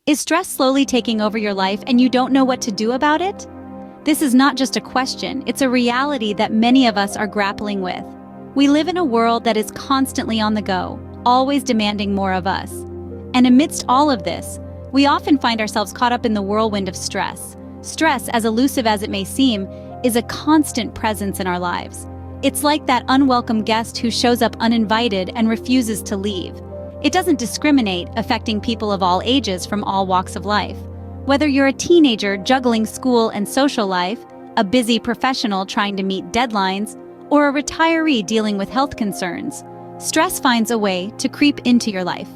Is stress slowly taking over your life and you don't know what to do about it? This is not just a question, it's a reality that many of us are grappling with. We live in a world that is constantly on the go, always demanding more of us. And amidst all of this, we often find ourselves caught up in the whirlwind of stress. Stress, as elusive as it may seem, is a constant presence in our lives. It's like that unwelcome guest who shows up uninvited and refuses to leave. It doesn't discriminate, affecting people of all ages from all walks of life. Whether you're a teenager juggling school and social life, a busy professional trying to meet deadlines, or a retiree dealing with health concerns, stress finds a way to creep into your life.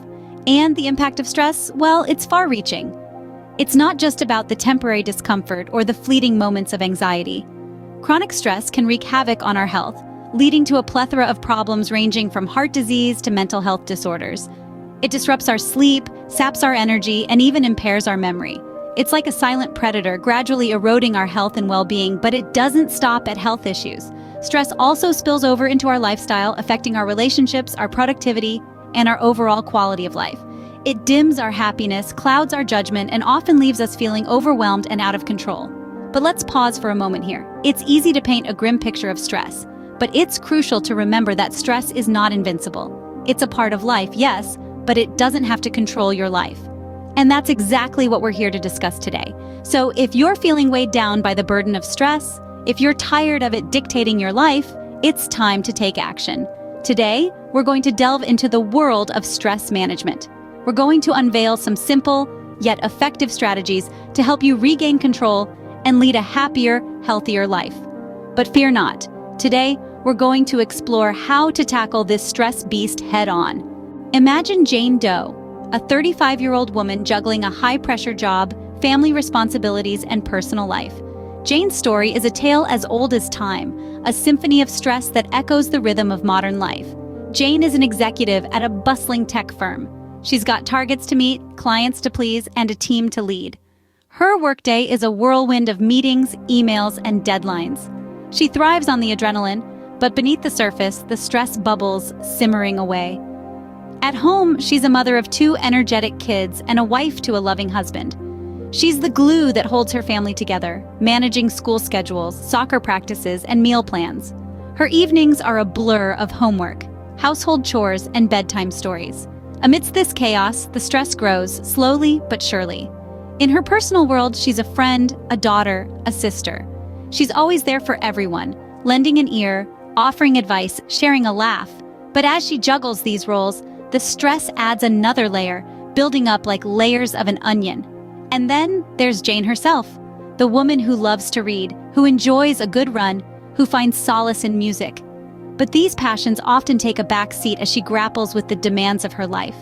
And the impact of stress, well, it's far-reaching. It's not just about the temporary discomfort or the fleeting moments of anxiety. Chronic stress can wreak havoc on our health, leading to a plethora of problems ranging from heart disease to mental health disorders. It disrupts our sleep, saps our energy, and even impairs our memory. It's like a silent predator gradually eroding our health and well-being, but it doesn't stop at health issues. Stress also spills over into our lifestyle, affecting our relationships, our productivity, and our overall quality of life. It dims our happiness, clouds our judgment, and often leaves us feeling overwhelmed and out of control. But let's pause for a moment here. It's easy to paint a grim picture of stress, but it's crucial to remember that stress is not invincible. It's a part of life, yes, but it doesn't have to control your life. And that's exactly what we're here to discuss today. So if you're feeling weighed down by the burden of stress, if you're tired of it dictating your life, it's time to take action. Today, we're going to delve into the world of stress management. We're going to unveil some simple, yet effective strategies to help you regain control and lead a happier, healthier life. But fear not. Today, we're going to explore how to tackle this stress beast head-on. Imagine Jane Doe, a 35-year-old woman juggling a high-pressure job, family responsibilities, and personal life. Jane's story is a tale as old as time, a symphony of stress that echoes the rhythm of modern life. Jane is an executive at a bustling tech firm. She's got targets to meet, clients to please, and a team to lead. Her workday is a whirlwind of meetings, emails, and deadlines. She thrives on the adrenaline, but beneath the surface, the stress bubbles simmering away. At home, she's a mother of 2 energetic kids and a wife to a loving husband. She's the glue that holds her family together, managing school schedules, soccer practices, and meal plans. Her evenings are a blur of homework, household chores, and bedtime stories. Amidst this chaos, the stress grows, slowly but surely. In her personal world, she's a friend, a daughter, a sister. She's always there for everyone, lending an ear, offering advice, sharing a laugh. But as she juggles these roles, the stress adds another layer, building up like layers of an onion. And then there's Jane herself, the woman who loves to read, who enjoys a good run, who finds solace in music. But these passions often take a back seat as she grapples with the demands of her life.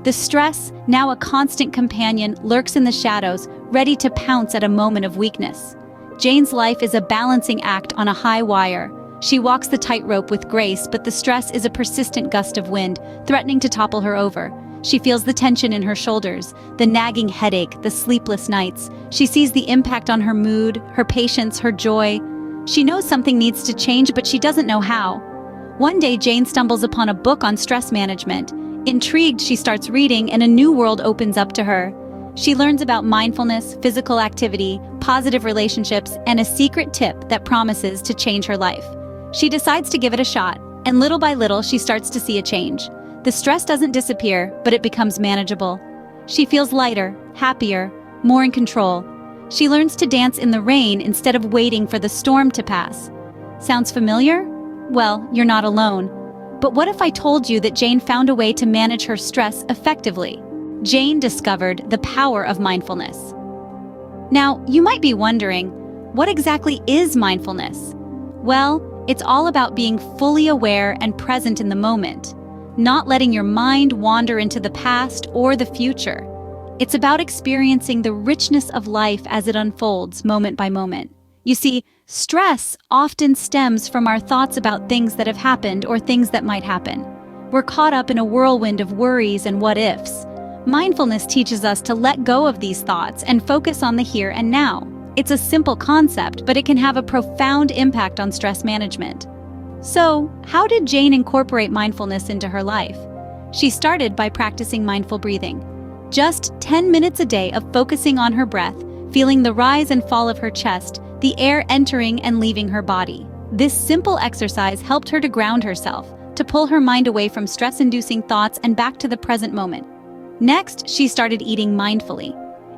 The stress, now a constant companion, lurks in the shadows, ready to pounce at a moment of weakness. Jane's life is a balancing act on a high wire. She walks the tightrope with grace, but the stress is a persistent gust of wind, threatening to topple her over. She feels the tension in her shoulders, the nagging headache, the sleepless nights. She sees the impact on her mood, her patience, her joy. She knows something needs to change, but she doesn't know how. One day, Jane stumbles upon a book on stress management. Intrigued, she starts reading, and a new world opens up to her. She learns about mindfulness, physical activity, positive relationships, and a secret tip that promises to change her life. She decides to give it a shot, and little by little, she starts to see a change. The stress doesn't disappear, but it becomes manageable. She feels lighter, happier, more in control. She learns to dance in the rain instead of waiting for the storm to pass. Sounds familiar? Well, you're not alone. But what if I told you that Jane found a way to manage her stress effectively? Jane discovered the power of mindfulness. Now, you might be wondering, what exactly is mindfulness? Well, it's all about being fully aware and present in the moment, not letting your mind wander into the past or the future. It's about experiencing the richness of life as it unfolds moment by moment. You see, stress often stems from our thoughts about things that have happened or things that might happen. We're caught up in a whirlwind of worries and what-ifs. Mindfulness teaches us to let go of these thoughts and focus on the here and now. It's a simple concept, but it can have a profound impact on stress management. So, how did Jane incorporate mindfulness into her life? She started by practicing mindful breathing. Just 10 minutes a day of focusing on her breath, feeling the rise and fall of her chest, the air entering and leaving her body. This simple exercise helped her to ground herself, to pull her mind away from stress-inducing thoughts and back to the present moment. Next, she started eating mindfully.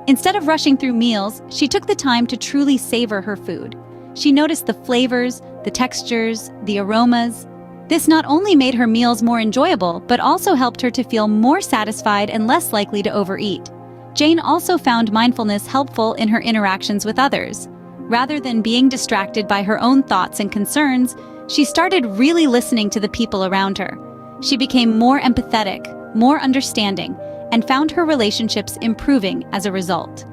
Instead of rushing through meals, she took the time to truly savor her food. She noticed the flavors, the textures, the aromas. This not only made her meals more enjoyable, but also helped her to feel more satisfied and less likely to overeat. Jane also found mindfulness helpful in her interactions with others. Rather than being distracted by her own thoughts and concerns, she started really listening to the people around her. She became more empathetic, more understanding, and found her relationships improving as a result.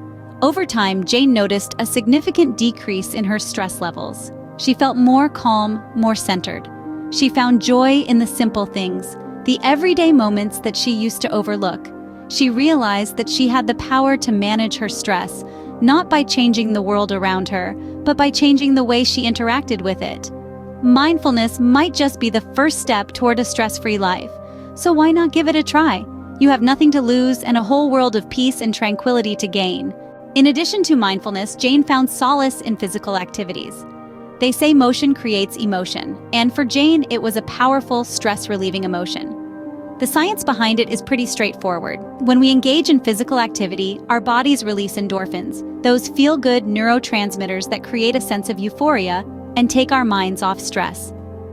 Over time, Jane noticed a significant decrease in her stress levels. She felt more calm, more centered. She found joy in the simple things, the everyday moments that she used to overlook. She realized that she had the power to manage her stress, not by changing the world around her, but by changing the way she interacted with it. Mindfulness might just be the first step toward a stress-free life, so why not give it a try? You have nothing to lose and a whole world of peace and tranquility to gain. In addition to mindfulness, Jane found solace in physical activities. They say motion creates emotion, and for Jane, it was a powerful, stress-relieving emotion. The science behind it is pretty straightforward. When we engage in physical activity, our bodies release endorphins, those feel-good neurotransmitters that create a sense of euphoria and take our minds off stress.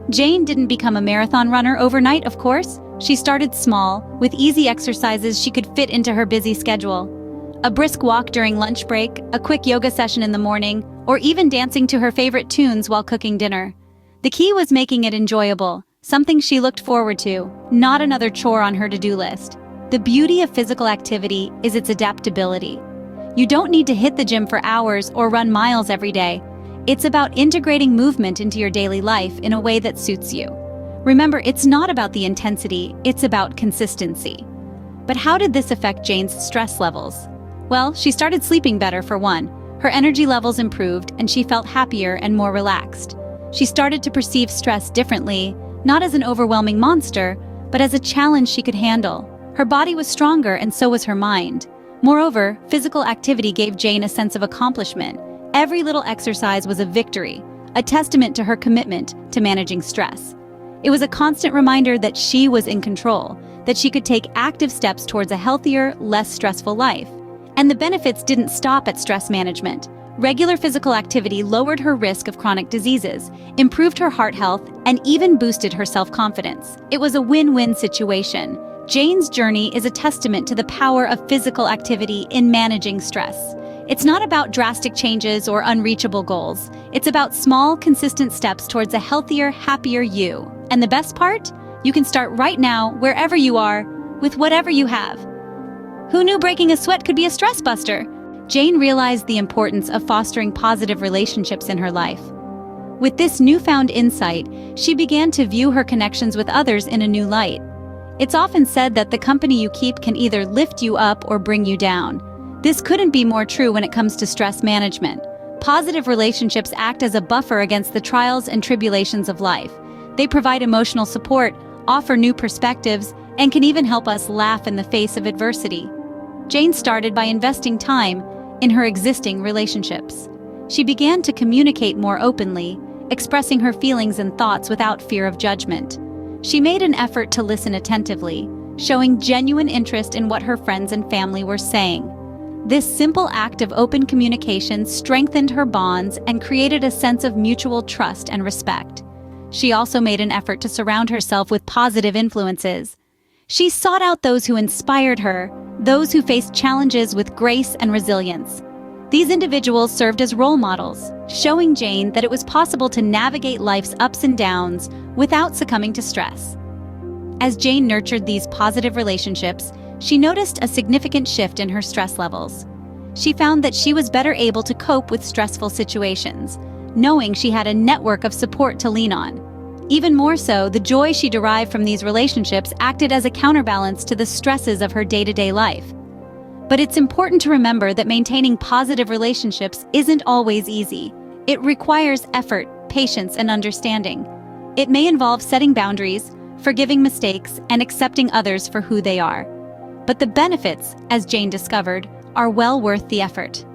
Jane didn't become a marathon runner overnight, of course. She started small, with easy exercises she could fit into her busy schedule. A brisk walk during lunch break, a quick yoga session in the morning, or even dancing to her favorite tunes while cooking dinner. The key was making it enjoyable, something she looked forward to, not another chore on her to-do list. The beauty of physical activity is its adaptability. You don't need to hit the gym for hours or run miles every day. It's about integrating movement into your daily life in a way that suits you. Remember, it's not about the intensity, it's about consistency. But how did this affect Jane's stress levels? Well, she started sleeping better for one. Her energy levels improved and she felt happier and more relaxed. She started to perceive stress differently, not as an overwhelming monster, but as a challenge she could handle. Her body was stronger and so was her mind. Moreover, physical activity gave Jane a sense of accomplishment. Every little exercise was a victory, a testament to her commitment to managing stress. It was a constant reminder that she was in control, that she could take active steps towards a healthier, less stressful life. And the benefits didn't stop at stress management. Regular physical activity lowered her risk of chronic diseases, improved her heart health, and even boosted her self-confidence. It was a win-win situation. Jane's journey is a testament to the power of physical activity in managing stress. It's not about drastic changes or unreachable goals. It's about small, consistent steps towards a healthier, happier you. And the best part? You can start right now, wherever you are, with whatever you have. Who knew breaking a sweat could be a stress buster? Jane realized the importance of fostering positive relationships in her life. With this newfound insight, she began to view her connections with others in a new light. It's often said that the company you keep can either lift you up or bring you down. This couldn't be more true when it comes to stress management. Positive relationships act as a buffer against the trials and tribulations of life. They provide emotional support, offer new perspectives, and can even help us laugh in the face of adversity. Jane started by investing time in her existing relationships. She began to communicate more openly, expressing her feelings and thoughts without fear of judgment. She made an effort to listen attentively, showing genuine interest in what her friends and family were saying. This simple act of open communication strengthened her bonds and created a sense of mutual trust and respect. She also made an effort to surround herself with positive influences. She sought out those who inspired her, those who faced challenges with grace and resilience. These individuals served as role models, showing Jane that it was possible to navigate life's ups and downs without succumbing to stress. As Jane nurtured these positive relationships, she noticed a significant shift in her stress levels. She found that she was better able to cope with stressful situations, knowing she had a network of support to lean on. Even more so, the joy she derived from these relationships acted as a counterbalance to the stresses of her day-to-day life. But it's important to remember that maintaining positive relationships isn't always easy. It requires effort, patience, and understanding. It may involve setting boundaries, forgiving mistakes, and accepting others for who they are. But the benefits, as Jane discovered, are well worth the effort.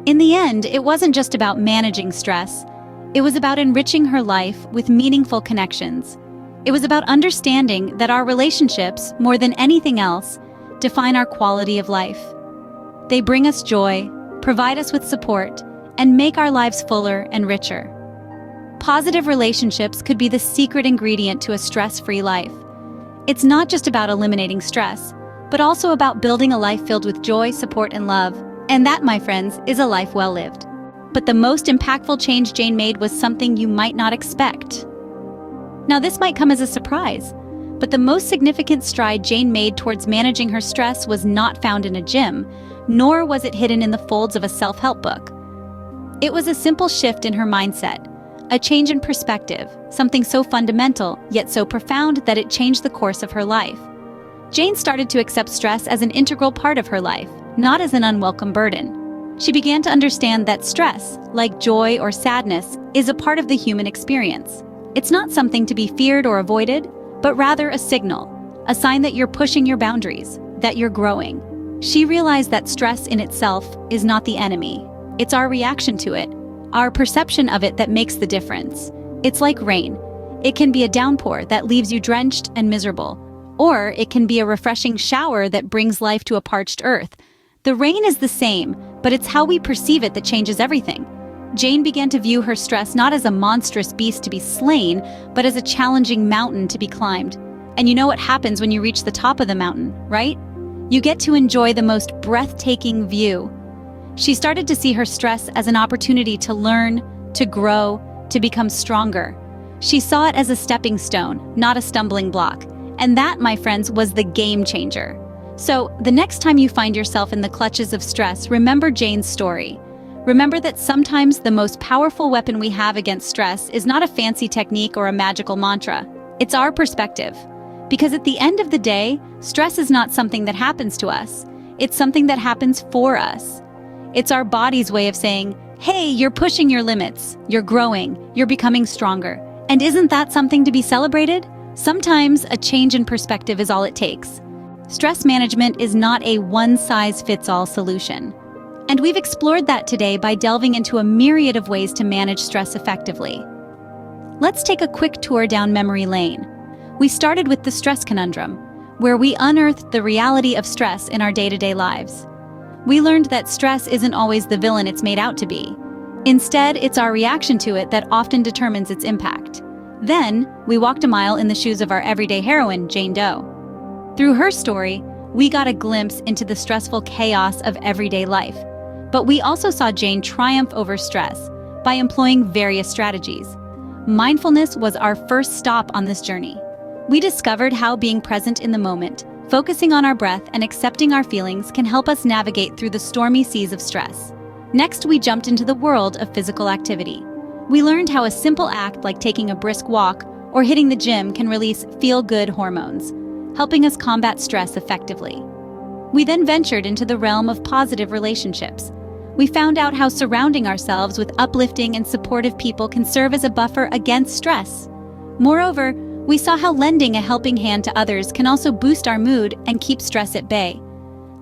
In the end, it wasn't just about managing stress. It was about enriching her life with meaningful connections. It was about understanding that our relationships, more than anything else, define our quality of life. They bring us joy, provide us with support, and make our lives fuller and richer. Positive relationships could be the secret ingredient to a stress-free life. It's not just about eliminating stress, but also about building a life filled with joy, support, and love. And that, my friends, is a life well lived. But the most impactful change Jane made was something you might not expect. Now, this might come as a surprise, but the most significant stride Jane made towards managing her stress was not found in a gym, nor was it hidden in the folds of a self-help book. It was a simple shift in her mindset, a change in perspective, something so fundamental, yet so profound that it changed the course of her life. Jane started to accept stress as an integral part of her life, not as an unwelcome burden. She began to understand that stress, like joy or sadness, is a part of the human experience. It's not something to be feared or avoided, but rather a signal, a sign that you're pushing your boundaries, that you're growing. She realized that stress in itself is not the enemy. It's our reaction to it, our perception of it that makes the difference. It's like rain. It can be a downpour that leaves you drenched and miserable, or it can be a refreshing shower that brings life to a parched earth. The rain is the same, but it's how we perceive it that changes everything. Jane began to view her stress not as a monstrous beast to be slain, but as a challenging mountain to be climbed. And you know what happens when you reach the top of the mountain, right? You get to enjoy the most breathtaking view. She started to see her stress as an opportunity to learn, to grow, to become stronger. She saw it as a stepping stone, not a stumbling block. And that, my friends, was the game changer. So, the next time you find yourself in the clutches of stress, remember Jane's story. Remember that sometimes the most powerful weapon we have against stress is not a fancy technique or a magical mantra. It's our perspective. Because at the end of the day, stress is not something that happens to us. It's something that happens for us. It's our body's way of saying, hey, you're pushing your limits, you're growing, you're becoming stronger. And isn't that something to be celebrated? Sometimes a change in perspective is all it takes. Stress management is not a one-size-fits-all solution. And we've explored that today by delving into a myriad of ways to manage stress effectively. Let's take a quick tour down memory lane. We started with the stress conundrum, where we unearthed the reality of stress in our day-to-day lives. We learned that stress isn't always the villain it's made out to be. Instead, it's our reaction to it that often determines its impact. Then, we walked a mile in the shoes of our everyday heroine, Jane Doe. Through her story, we got a glimpse into the stressful chaos of everyday life. But we also saw Jane triumph over stress by employing various strategies. Mindfulness was our first stop on this journey. We discovered how being present in the moment, focusing on our breath, and accepting our feelings can help us navigate through the stormy seas of stress. Next, we jumped into the world of physical activity. We learned how a simple act like taking a brisk walk or hitting the gym can release feel-good hormones, helping us combat stress effectively. We then ventured into the realm of positive relationships. We found out how surrounding ourselves with uplifting and supportive people can serve as a buffer against stress. Moreover, we saw how lending a helping hand to others can also boost our mood and keep stress at bay.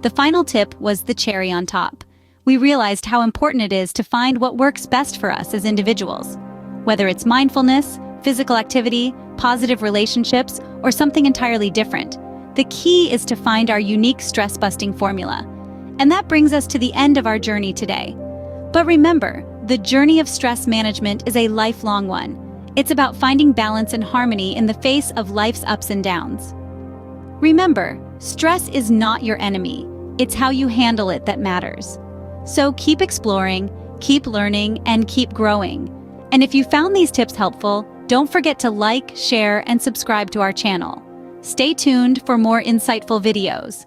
The final tip was the cherry on top. We realized how important it is to find what works best for us as individuals. Whether it's mindfulness, physical activity, positive relationships, or something entirely different, the key is to find our unique stress-busting formula. And that brings us to the end of our journey today. But remember, the journey of stress management is a lifelong one. It's about finding balance and harmony in the face of life's ups and downs. Remember, stress is not your enemy. It's how you handle it that matters. So keep exploring, keep learning, and keep growing. And if you found these tips helpful, don't forget to like, share, and subscribe to our channel. Stay tuned for more insightful videos.